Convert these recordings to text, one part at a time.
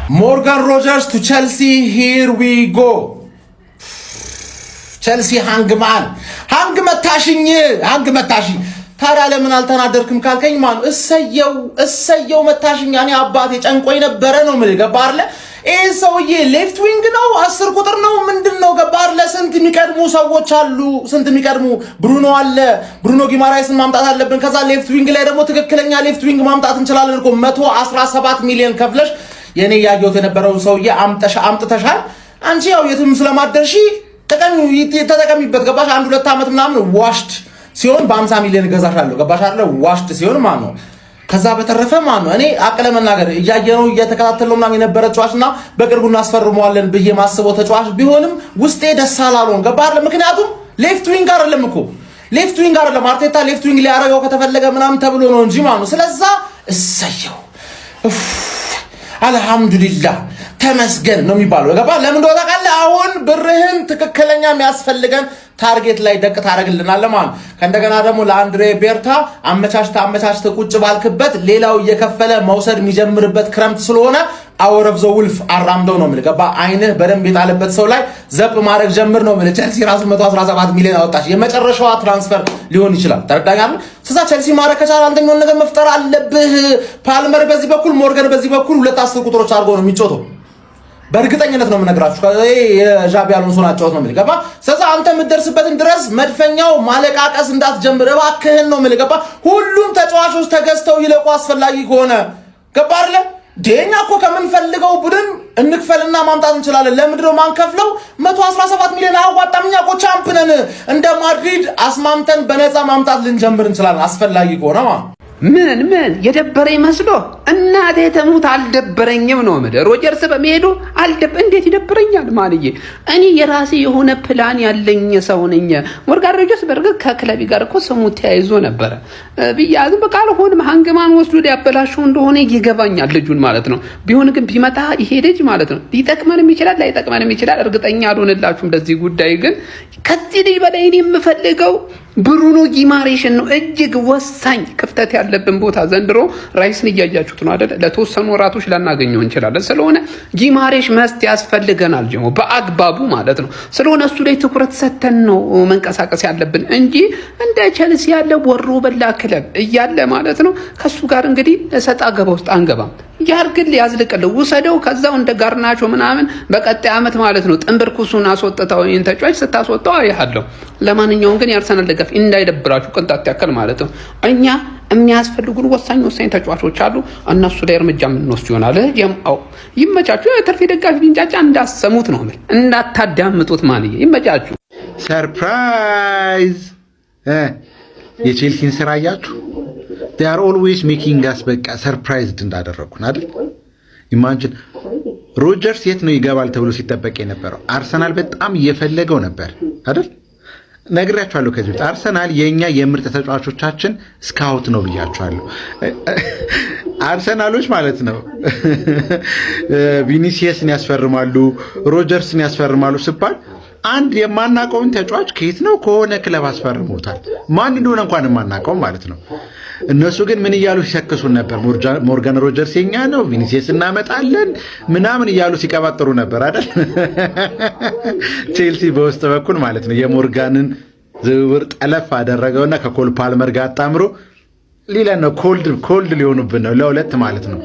Morgan Rogers to Chelsea, here we go. Chelsea hangman. Hang መታሽኝ ታዲያ ለምን አልተናደርክም ካልከኝ ማን እሰየው መታሽኝ ያኔ አባቴ ጨንቆይ ነበረ ነው ማለት ገባርለ ይሄ ሰውዬ ሌፍት ዊንግ ነው 10 ቁጥር ነው ምንድነው ገባርለ ስንት የሚቀድሙ ሰዎች አሉ ስንት የሚቀድሙ ብሩኖ ጊማራይስን ማምጣት አለብን ከዛ ሌፍት ዊንግ ላይ ደግሞ ትክክለኛ ሌፍት ዊንግ ማምጣት እንችላለን እኮ 117 ሚሊዮን ከፍለሽ የኔ ያየሁት የነበረው ሰውዬ አምጥተሻል አንቺ ያው የትም ስለማደርሺ ተጠቀሚበት ገባሽ 1-2 አመት ምናምን ዋሽት ሲሆን በ50 ሚሊዮን ገዛሻለሁ ገባሽ አይደል ዋሽት ሲሆን ማን ነው ከዛ በተረፈ ማን ነው እኔ አቀለ መናገር እያየነው እየተከታተለው ምናምን የነበረ ተጫዋችና በቅርቡ እናስፈርመዋለን ብዬ ማስበው ተጫዋች ቢሆንም ውስጤ ደስ አላለውም ገባህ አይደል ምክንያቱም ሌፍት ዊንግ አይደለም አርቴታ ሌፍት ዊንግ ሊያረጋው ከተፈለገ ምናምን ተብሎ ነው እንጂ ማን ነው ስለዛ እሰየው አልহামዱሊላህ ተመስገን ነው የሚባለው ገባህ ለምን እንደው ታውቃለህ አሁን ብርህን ትክክለኛ የሚያስፈልገን ታርጌት ላይ ደቅ ታረግልናል ለማን ከእንደገና ደግሞ ለአንድሬ ቤርታ አመቻችተ ቁጭ ባልክበት ሌላው እየከፈለ መውሰድ የሚጀምርበት ክረምት ስለሆነ አወረፍ ዘ ውልፍ አራምደው ነው ማለት ገባህ አይንህ በደንብ የጣለበት ሰው ላይ ዘብ ማድረግ ጀምር ነው ማለት ቸልሲ ራሱ 117 ሚሊዮን አወጣሽ የመጨረሻዋ ትራንስፈር ሊሆን ይችላል ተረዳኛል ስለዛ ቸልሲ ማድረግ ከቻለ አንደኛው ነገር መፍጠር አለብህ ፓልመር በዚህ በኩል ሞርጋን በዚህ በኩል 2-10 ቁጥሮች አድርጎ ነው የሚጮተው በእርግጠኝነት ነው የምነግራችሁ የጃቢ አሎንሶ ናቸው ነው የሚገባ ስለዛ አንተ የምትደርስበትን ድረስ መድፈኛው ማለቃቀስ እንዳትጀምር እባክህን ነው የሚገባ ሁሉም ተጫዋቾች ተገዝተው ይለቁ አስፈላጊ ከሆነ ገባ አይደል ዴኛ እኮ ከምንፈልገው ቡድን እንክፈልና ማምጣት እንችላለን ለምንድነው ማንከፍለው 117 ሚሊዮን አዋጣምኛ እኮ ቻምፒየን እንደ ማድሪድ አስማምተን በነፃ ማምጣት ልንጀምር እንችላለን አስፈላጊ ከሆነ ምን የደበረኝ መስሎ እናቴ ተሙት አልደበረኝም ነው ማለት ሮጀርስ በመሄዱ እንዴት ይደበረኛል ማንዬ እኔ የራሴ የሆነ ፕላን ያለኝ ሰው ነኝ ሞርጋን ሮጀርስ በርግጥ ከክለብ ጋር እኮ ስሙ ተያይዞ ነበር ቢያዝ በቃል ሆነ ሃንግማን ወስዶ ሊያበላሽው እንደሆነ ይገባኛል ልጁን ማለት ነው ቢሆን ግን ቢመጣ ይሄ ልጅ ማለት ነው ሊጠቅመንም ይችላል ላይጠቅመንም ይችላል እርግጠኛ አልሆንላችሁም በዚህ ጉዳይ ግን ከዚህ ልጅ በላይ እኔ የምፈልገው ብሩኖ ጊማሬሽን ነው እጅግ ወሳኝ ክፍተት ያለብን ቦታ ዘንድሮ ራይስን እያያችሁት ነው አይደል ለተወሰኑ ወራቶች ላናገኘው እንችላለን ስለሆነ ጊማሬሽ መስት ያስፈልገናል ጀሞ በአግባቡ ማለት ነው ስለሆነ እሱ ላይ ትኩረት ሰተን ነው መንቀሳቀስ ያለብን እንጂ እንደ ቸልሲ ያለ ወሮ በላ ክለብ እያለ ማለት ነው ከሱ ጋር እንግዲህ ሰጣ ገባ ውስጥ አንገባም ያርግል ያዝልቀለው ወሰደው ከዛው እንደ ጋርናቾ ምናምን በቀጣይ አመት ማለት ነው ጥንብርኩሱን አስወጣው ተጫዋች ስታስወጣው አይሃለው ለማንኛውም ግን ያርሰናል ደጋፊ እንዳይደብራችሁ ቅንጣት ያክል ማለት ነው እኛ የሚያስፈልጉን ወሳኝ ተጫዋቾች አሉ እነሱ ላይ እርምጃ ምንወስድ ይሆናል ያው ይመቻችሁ የተርፌ ደጋፊ ቢንጫጫ እንዳሰሙት ነው ማለት እንዳታዳምጡት ማለት ይመቻችሁ ሰርፕራይዝ የቼልሲን ስራ ያያችሁ they are always making us በቃ ሰርፕራይዝድ እንዳደረጉን አይደል ኢማጂን ሮጀርስ የት ነው ይገባል ተብሎ ሲጠበቅ የነበረው አርሰናል በጣም እየፈለገው ነበር አይደል ነግራችኋለሁ ከዚህ በፊት አርሰናል የኛ የምርጥ ተጫዋቾቻችን ስካውት ነው ብያችኋለሁ አርሰናሎች ማለት ነው ቪኒሲየስን ያስፈርማሉ ሮጀርስን ያስፈርማሉ ሲባል አንድ የማናቀውን ተጫዋች ከየት ነው ከሆነ ክለብ አስፈርሞታል ማን እንደሆነ እንኳን የማናቀው ማለት ነው እነሱ ግን ምን ይያሉ ሲሰክሱን ነበር ሞርጋን ሮጀርስ የኛ ነው ቪኒሲየስ እናመጣለን ምናምን ይያሉ ሲቀባጥሩ ነበር አይደል ቼልሲ በውስጥ በኩል ማለት ነው የሞርጋንን ዝውውር ጠለፍ አደረገውና ከኮል ፓልመር ጋር አጣምሮ ሊለን ነው ኮልድ ሊሆኑብን ነው ለሁለት ማለት ነው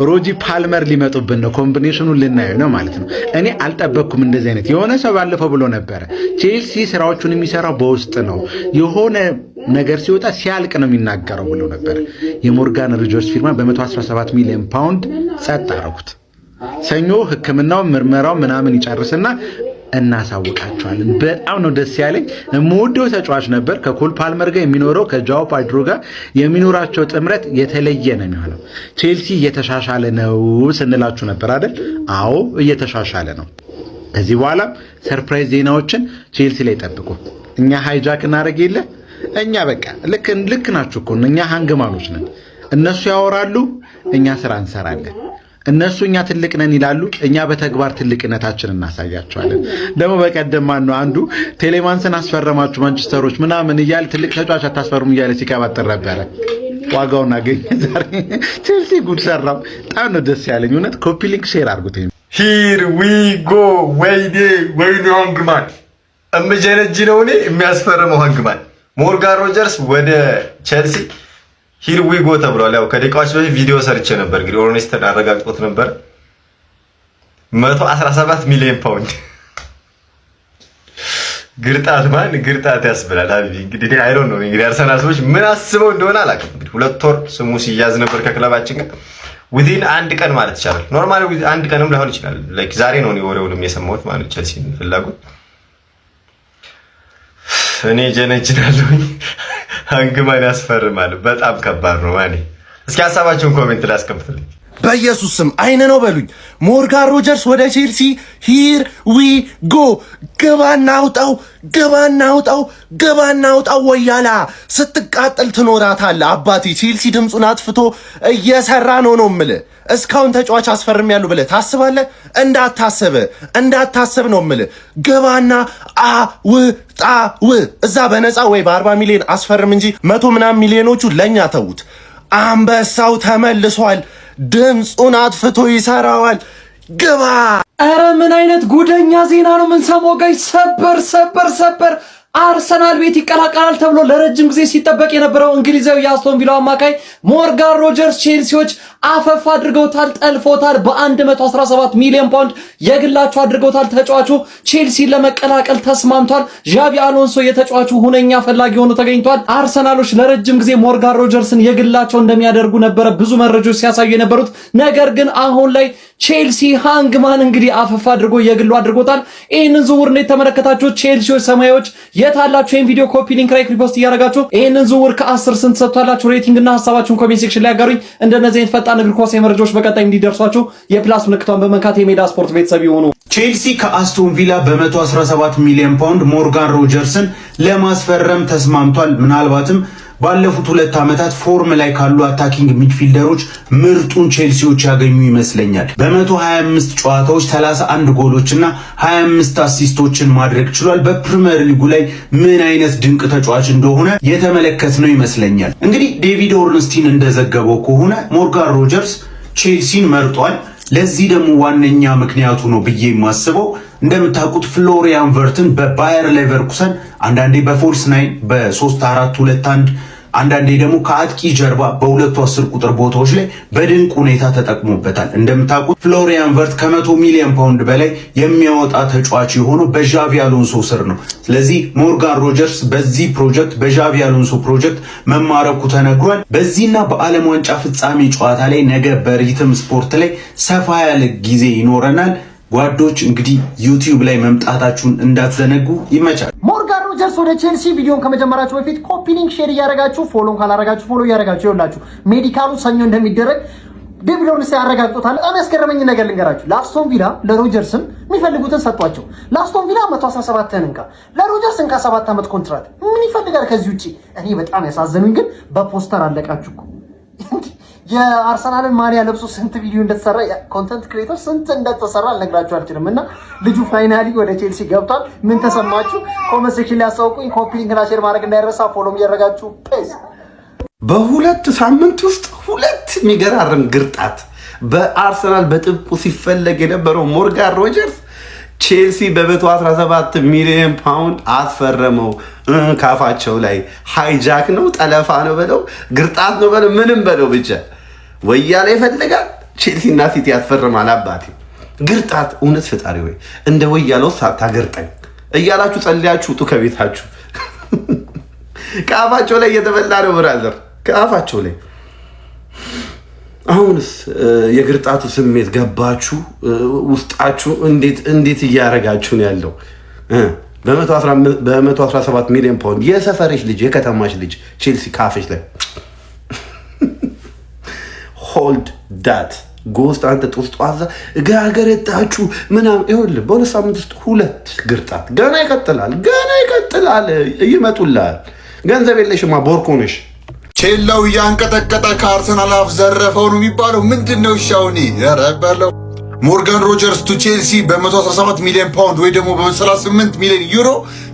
ሮጂ ፓልመር ሊመጡብን ነው ኮምቢኔሽኑን ልናየው ነው ማለት ነው እኔ አልጠበቅኩም እንደዚህ አይነት የሆነ ሰው ባለፈው ብሎ ነበር ቼልሲ ስራዎቹን የሚሰራው በውስጥ ነው የሆነ ነገር ሲወጣ ሲያልቅ ነው የሚናገረው ብሎ ነበር የሞርጋን ሮጀርስ ፊርማ በ117 ሚሊዮን ፓውንድ ጸጥ አደረጉት ሰኞ ህክምናው ምርመራው ምናምን ይጨርስና እናሳውቃቸዋለን በጣም ነው ደስ ያለኝ የምወደው ተጫዋች ነበር ከኮል ፓልመር ጋር የሚኖረው ከጃኦ ፓድሮ ጋር የሚኖራቸው ጥምረት የተለየ ነው የሚሆነው ቼልሲ እየተሻሻለ ነው ስንላችሁ ነበር አይደል አዎ እየተሻሻለ ነው ከዚህ በኋላ ሰርፕራይዝ ዜናዎችን ቼልሲ ላይ ጠብቁ እኛ ሃይጃክ እናደርግ የለ እኛ በቃ ልክ ናችሁ እኮ እኛ ሃንግማኖች ነን እነሱ ያወራሉ እኛ ስራ እንሰራለን እነሱ እኛ ትልቅ ነን ይላሉ እኛ በተግባር ትልቅነታችንን እናሳያቸዋለን ደግሞ በቀደም ማን ነው አንዱ ቴሌማንስን አስፈረማችሁ ማንቸስተሮች ምናምን ይያል ትልቅ ተጫዋች አታስፈርሙ ይያለ ሲቀባጥር ነበር ዋጋውን አገኘ ዛሬ። ቼልሲ ጉድ ሰራው። በጣም ነው ደስ ያለኝ እውነት። ኮፒ ሊንክ ሼር አድርጉት። ሂር ዊ ጎ። ወይኔ ሃንግማን እምጀነጅ ነው እኔ የሚያስፈርመው ሃንግማን። ሞርጋን ሮጀርስ ወደ ቼልሲ ሂር ዊ ጎ ተብሏል። ያው ከደቂቃዎች በፊት ቪዲዮ ሰርቼ ነበር። እንግዲህ ኦርኔስተን አረጋግጦት ነበር 117 ሚሊዮን ፓውንድ። ግርጣት ማን ግርጣት ያስብላል። አቢቢ እንግዲህ አይ ዶንት ኖ እንግዲህ አርሰናል ሰዎች ምን አስበው እንደሆነ አላውቅም። እንግዲህ 2 ወር ስሙ ሲያዝ ነበር ከክለባችን ጋር ዊዚን 1 ቀን ማለት ይቻላል። ኖርማሊ 1 ቀንም ላይሆን ይችላል። ላይክ ዛሬ ነው ወሬውንም የሰማሁት ማለት ቼልሲ ፍላጎት እኔ ጀነጅናለሁኝ። ሃንግማን ያስፈርማል። በጣም ከባድ ነው ማኔ። እስኪ ሀሳባችሁን ኮሜንት ላይ አስቀምጡልኝ። በኢየሱስ ስም አይነ ነው በሉኝ። ሞርጋን ሮጀርስ ወደ ቼልሲ ሂር ዊ ጎ። ገባና አውጣው፣ ገባና አውጣው፣ ገባና አውጣው። ወያላ ስትቃጠል ትኖራታለህ አባቴ። ቼልሲ ድምፁን አጥፍቶ እየሰራ ነው የምልህ። እስካሁን ተጫዋች አስፈርም ያሉ ብለህ ታስባለህ? እንዳታስብ ነው የምልህ። ገባና አውጣው። እዛ በነፃ ወይ በ40 ሚሊዮን አስፈርም እንጂ 100 ምናምን ሚሊዮኖቹ ለእኛ ተዉት። አንበሳው ተመልሷል። ድምፁን አጥፍቶ ይሰራዋል። ግባ። ኧረ ምን አይነት ጉደኛ ዜና ነው የምንሰማው ጋይስ! ሰበር አርሰናል ቤት ይቀላቀላል ተብሎ ለረጅም ጊዜ ሲጠበቅ የነበረው እንግሊዛዊ የአስቶን ቪላ አማካይ ሞርጋን ሮጀርስ ቼልሲዎች አፈፍ አድርገውታል፣ ጠልፎታል። በ117 ሚሊዮን ፓውንድ የግላቸው አድርገውታል። ተጫዋቹ ቼልሲን ለመቀላቀል ተስማምቷል። ዣቪ አሎንሶ የተጫዋቹ ሁነኛ ፈላጊ ሆኖ ተገኝቷል። አርሰናሎች ለረጅም ጊዜ ሞርጋን ሮጀርስን የግላቸው እንደሚያደርጉ ነበረ ብዙ መረጃዎች ሲያሳዩ የነበሩት። ነገር ግን አሁን ላይ ቼልሲ ሃንግማን እንግዲህ አፈፍ አድርጎ የግሉ አድርጎታል። ይህንን ዝውውር እንዴት ተመለከታችሁት? ቼልሲዎች ሰማያዎች የታላችሁ? ይህን ቪዲዮ ኮፒ ሊንክ ላይ ሪፖስት እያደረጋችሁ ይህንን ዝውውር ከ10 ስንት ሰጥቷላችሁ? ሬቲንግ እና ሀሳባችሁን ኮሜንት ሴክሽን ላይ ያጋሩኝ። እንደነዚህ አይነት ፈጣን እግር ኳስ መረጃዎች በቀጣይ እንዲደርሷችሁ የፕላስ ምልክቷን በመንካት የሜዳ ስፖርት ቤተሰብ ይሁኑ። ቼልሲ ከአስቶን ቪላ በ117 ሚሊዮን ፓውንድ ሞርጋን ሮጀርስን ለማስፈረም ተስማምቷል። ምናልባትም ባለፉት 2 ዓመታት ፎርም ላይ ካሉ አታኪንግ ሚድፊልደሮች ምርጡን ቼልሲዎች ያገኙ ይመስለኛል። በ125 ጨዋታዎች 31 ጎሎችና 25 አሲስቶችን ማድረግ ችሏል። በፕሪሚየር ሊጉ ላይ ምን አይነት ድንቅ ተጫዋች እንደሆነ የተመለከትነው ይመስለኛል። እንግዲህ ዴቪድ ኦርንስቲን እንደዘገበው ከሆነ ሞርጋን ሮጀርስ ቼልሲን መርጧል። ለዚህ ደግሞ ዋነኛ ምክንያቱ ነው ብዬ የማስበው እንደምታውቁት ፍሎሪያን ቨርትን በባየር ሌቨርኩሰን አንዳንዴ በፎልስ 9 በ3-4-2-1 አንዳንዴ ደግሞ ከአጥቂ ጀርባ በሁለቱ 10 ቁጥር ቦታዎች ላይ በድንቅ ሁኔታ ተጠቅሞበታል። እንደምታውቁት ፍሎሪያን ቨርት ከ100 ሚሊዮን ፓውንድ በላይ የሚያወጣ ተጫዋች የሆነው በዣቪ አሎንሶ ስር ነው። ስለዚህ ሞርጋን ሮጀርስ በዚህ ፕሮጀክት በዣቪ አሎንሶ ፕሮጀክት መማረኩ ተነግሯል። በዚህና በዓለም ዋንጫ ፍጻሜ ጨዋታ ላይ ነገ በሪትም ስፖርት ላይ ሰፋ ያለ ጊዜ ይኖረናል። ጓዶች እንግዲህ ዩቲዩብ ላይ መምጣታችሁን እንዳትዘነጉ። ይመቻል። ሞርጋን ሮጀርስ ወደ ቼልሲ ቪዲዮን ከመጀመራችሁ በፊት ኮፒ ሊንክ ሼር እያደረጋችሁ ፎሎን ካላረጋችሁ ፎሎ እያደረጋችሁ ይኸውላችሁ ሜዲካሉ ሰኞ እንደሚደረግ ዴቪድ ኦርንስቲን ያረጋግጦታል። በጣም ያስገረመኝ ነገር ልንገራችሁ። ለአስቶን ቪላ ለሮጀርስም የሚፈልጉትን ሰጧቸው። ለአስቶን ቪላ 117 እንካ፣ ለሮጀርስ እንካ 7 ዓመት ኮንትራት። ምን ይፈልጋል ከዚህ ውጪ? እኔ በጣም ያሳዘኑኝ ግን በፖስተር አለቃችሁ እኮ የአርሰናልን ማሊያ ለብሶ ስንት ቪዲዮ እንደተሰራ ኮንተንት ክሬተር ስንት እንደተሰራ አልነግራችሁ አልችልም። እና ልጁ ፋይናሊ ወደ ቼልሲ ገብቷል። ምን ተሰማችሁ? ኮሜንት ሴክሽን ላይ አሳውቁኝ። ኮፒ ሊንክ እና ሼር ማድረግ እንዳይረሳ። ፎሎም እያደረጋችሁ ፕሊዝ። በሁለት ሳምንት ውስጥ 2 የሚገራርም ግርጣት በአርሰናል በጥብቁ ሲፈለግ የነበረው ሞርጋን ሮጀርስ ቼልሲ በ117 ሚሊዮን ፓውንድ አስፈረመው። ካፋቸው ላይ ሃይጃክ ነው ጠለፋ ነው በለው ግርጣት ነው በለው ምንም በለው ብቻ ወያላ ይፈልጋል። ቼልሲ እና ሲቲ ያስፈርማል። አባቴ ግርጣት እውነት ፈጣሪ ወይ እንደ ወያላው ሳታገርጠኝ እያላችሁ ጸልያችሁ ውጡ ከቤታችሁ። ከአፋቸው ላይ እየተበላ ነው ብራዘር፣ ከአፋቸው ላይ። አሁንስ የግርጣቱ ስሜት ገባችሁ? ውስጣችሁ እንዴት እያረጋችሁ ነው ያለው? በ117 ሚሊዮን ፓውንድ የሰፈርሽ ልጅ የከተማሽ ልጅ ቼልሲ ካፈሽ ላይ ሆልድ ዳት ጎስት አንተ ጦስጧዛ ጋገረጣችሁ ምናምን ይኸውልህ፣ በሁለት ሳምንት ውስጥ 2 ግርጣት ገና ይቀጥላል። ይመጡልሃል። ገንዘብ የለሽማ ቦርኮ ነሽ። ቼላው እያንቀጠቀጠ ከአርሰናል አፍ ዘረፈው ነው የሚባለው። ምንድን ነው ሻውኒ? ኧረ በለው ሞርጋን ሮጀርስ ቱ ቼልሲ በ117 ሚሊዮን ፓውንድ ወይ ደግሞ በ38 ሚሊዮን ዩሮ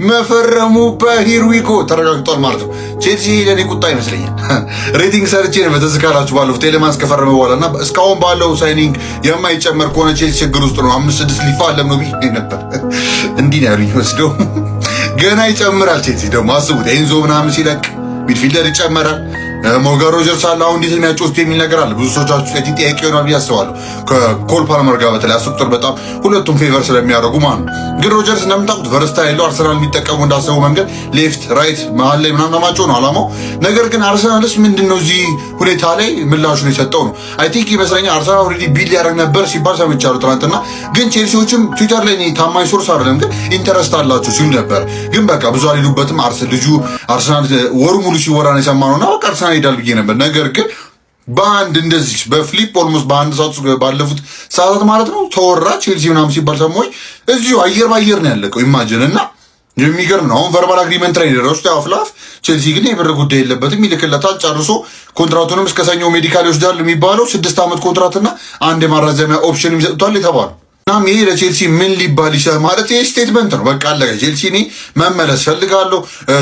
መፈረሙ በሂርዊጎ ተረጋግጧል ማለት ነው። ቼልሲ ለኔ ቁጣ ይመስለኛል። ሬቲንግ ሰርቼ ነው በተዝካራችሁ ባለፉት ቴሌማንስ ከፈረመ በኋላና እስካሁን ባለው ሳይኒንግ የማይጨመር ከሆነ ቼልሲ ችግር ውስጥ ነው። 5-6 ሊፋለም ነው ብዬ ነበር። እንዲህ ነው ያሉኝ ወስደው ገና ይጨምራል። ቼልሲ ደግሞ አስቡት፣ ኤንዞ ምናምን ሲለቅ ሚድፊልደር ይጨመራል። ሞርጋን ሮጀርስ አለ አሁን እንዴት የሚያጮት የሚል ነገር አለ። ብዙ ሰዎቻችሁ ላይ ጥያቄ ይሆናል ብዬ አስባለሁ። ከኮል ፓልመር ጋር በተለይ አስቁጥር በጣም ሁለቱም ፌቨር ስለሚያደርጉ ማለት ነው። ግን ሮጀርስ እንደምታውቁት ቨርስታ ያለው አርሰናል የሚጠቀሙ እንዳሰበው መንገድ ሌፍት ራይት መሀል ላይ ምናምን ማጮ ነው አላማው። ነገር ግን አርሰናልስ ምንድነው እዚህ ሁኔታ ላይ ምላሹን የሰጠው ነው። አይ ቲንክ ይመስለኛል አርሰናል ኦልሬዲ ቢል ያደርግ ነበር ሲባል ሰምቻለሁ ትናንትና። ግን ቼልሲዎችም ትዊተር ላይ ታማኝ ሶርስ አይደለም ግን ኢንተረስት አላቸው ሲሉ ነበር። ግን በቃ ብዙ አልሄዱበትም። ልጁ አርሰናል ወሩ ሙሉ ሲወራ ነው የሰማነውና በቃ አርሰናል ይሄዳል ብዬ ነበር። ነገር ግን በአንድ እንደዚህ በፍሊፕ ኦልሞስት በአንድ ሰዓት ባለፉት ሰዓታት ማለት ነው ተወራ ቼልሲ ምናምን ሲባል ሰሞይ እዚሁ አየር ባየር ነው ያለቀው። ኢማጂን እና የሚገርም ነው። አሁን ቨርባል አግሪመንት ላይ ደረሱ አፍላፍ። ቼልሲ ግን የብር ጉዳይ የለበትም፣ ይልክለታል ጨርሶ ኮንትራቱንም እስከ ሰኞ ሜዲካል ይወስዳል የሚባለው 6 ዓመት ኮንትራትና አንድ የማራዘሚያ ኦፕሽን ይሰጡታል የተባለው። እናም ይሄ ለቼልሲ ምን ሊባል ይችላል ማለት ይሄ ስቴትመንት ነው። በቃ አለቀ። ቼልሲ እኔ መመለስ ፈልጋለሁ።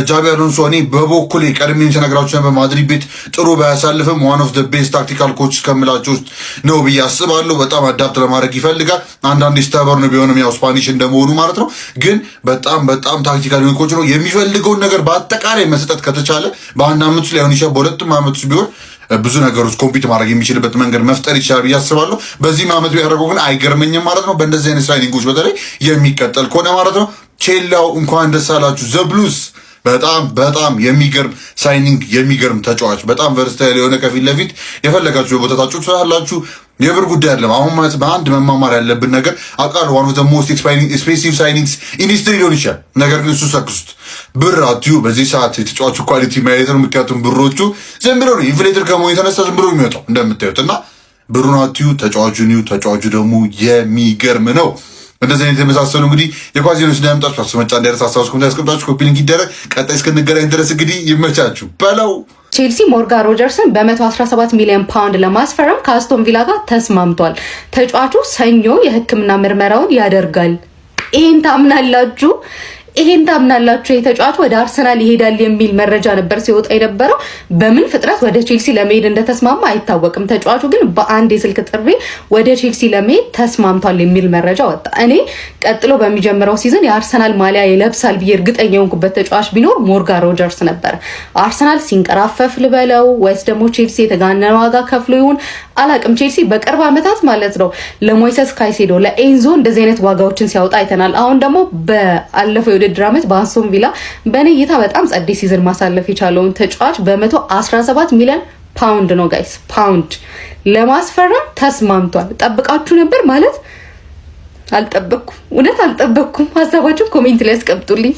ጃቢ አሎንሶ እኔ በበኩሌ ቀድሜ ተነግራችሁ በማድሪድ ቤት ጥሩ ባያሳልፍም ዋን ኦፍ ዘ ቤስት ታክቲካል ኮች ከምላቸው ውስጥ ነው ብዬ አስባለሁ። በጣም አዳፕት ለማድረግ ይፈልጋል። አንዳንድ ስታበር ነው ቢሆንም ያው ስፓኒሽ እንደመሆኑ ማለት ነው። ግን በጣም ታክቲካል የሆነ ኮች ነው። የሚፈልገውን ነገር በአጠቃላይ መስጠት ከተቻለ በአንድ አመት ውስጥ ላይሆን ይችላል፣ በሁለቱም አመት ውስጥ ቢሆን ብዙ ነገሮች ኮምፒት ማድረግ የሚችልበት መንገድ መፍጠር ይችላል ብዬ አስባለሁ። በዚህም አመት ቢያደርገው ግን አይገርመኝም ማለት ነው። በእንደዚህ አይነት ሳይኒንጎች በተለይ የሚቀጠል ከሆነ ማለት ነው። ቼላው እንኳን ደስ አላችሁ ዘብሉስ። በጣም የሚገርም ሳይኒንግ፣ የሚገርም ተጫዋች፣ በጣም ቨርስታይል የሆነ ከፊት ለፊት የፈለጋችሁ ቦታ ታጩት ስላላችሁ የብር ጉዳይ አይደለም። አሁን ማለት በአንድ መማማር ያለብን ነገር አቃል ዋን ኦፍ ዘ ሞስት ኤክስፔንሲቭ ሳይኒንግስ ኢን ሂስትሪ ሊሆን ይችላል። ነገር ግን እሱ ሰክሱት ብር አትዩ። በዚህ ሰዓት የተጫዋቹ ኳሊቲ ማየት ነው። ምክንያቱም ብሮቹ ዝም ብሎ ነው ኢንፍሌተር ከመሆኑ የተነሳ ዝም ብሎ የሚወጣው እንደምታዩት እና ብሩን አትዩ፣ ተጫዋቹን እዩ። ተጫዋቹ ደግሞ የሚገርም ነው። እንደዚህ አይነት የተመሳሰሉ እንግዲህ የኳዚኖች ዳምጣችሁ አስመጫ እንዳይረሳ አሳውስኩም ያስቀምጣችሁ ኮፒ ሊንክ ይደረግ። ቀጣይ እስክንገናኝ ድረስ እንግዲህ ይመቻችሁ በለው። ቼልሲ ሞርጋን ሮጀርስን በ117 ሚሊዮን ፓውንድ ለማስፈረም ከአስቶን ቪላ ጋር ተስማምቷል። ተጫዋቹ ሰኞ የሕክምና ምርመራውን ያደርጋል። ይሄን ታምናላችሁ? የተጫዋቹ ወደ አርሰናል ይሄዳል የሚል መረጃ ነበር ሲወጣ የነበረው። በምን ፍጥረት ወደ ቼልሲ ለመሄድ እንደተስማማ አይታወቅም። ተጫዋቹ ግን በአንድ የስልክ ጥሪ ወደ ቼልሲ ለመሄድ ተስማምቷል የሚል መረጃ ወጣ። እኔ ቀጥሎ በሚጀምረው ሲዝን የአርሰናል ማሊያ ይለብሳል ብዬ እርግጠኛ የሆንኩበት ተጫዋች ቢኖር ሞርጋን ሮጀርስ ነበር። አርሰናል ሲንቀራፈፍ ልበለው ወይስ ደግሞ ቼልሲ የተጋነነ ዋጋ ከፍሎ ይሁን አላቅም። ቼልሲ በቅርብ ዓመታት ማለት ነው ለሞይሰስ ካይሴዶ፣ ለኤንዞ እንደዚህ አይነት ዋጋዎችን ሲያወጣ አይተናል። አሁን ደግሞ በአለፈው የውድድር ዓመት በአስቶን ቪላ በእኔ እይታ በጣም ጸዴ ሲዝን ማሳለፍ የቻለውን ተጫዋች በ117 ሚሊዮን ፓውንድ ነው ጋይስ፣ ፓውንድ ለማስፈረም ተስማምቷል። ጠብቃችሁ ነበር ማለት አልጠበቅኩም። እውነት አልጠበቅኩም። ሀሳባችሁ ኮሜንት ላይ ያስቀምጡልኝ።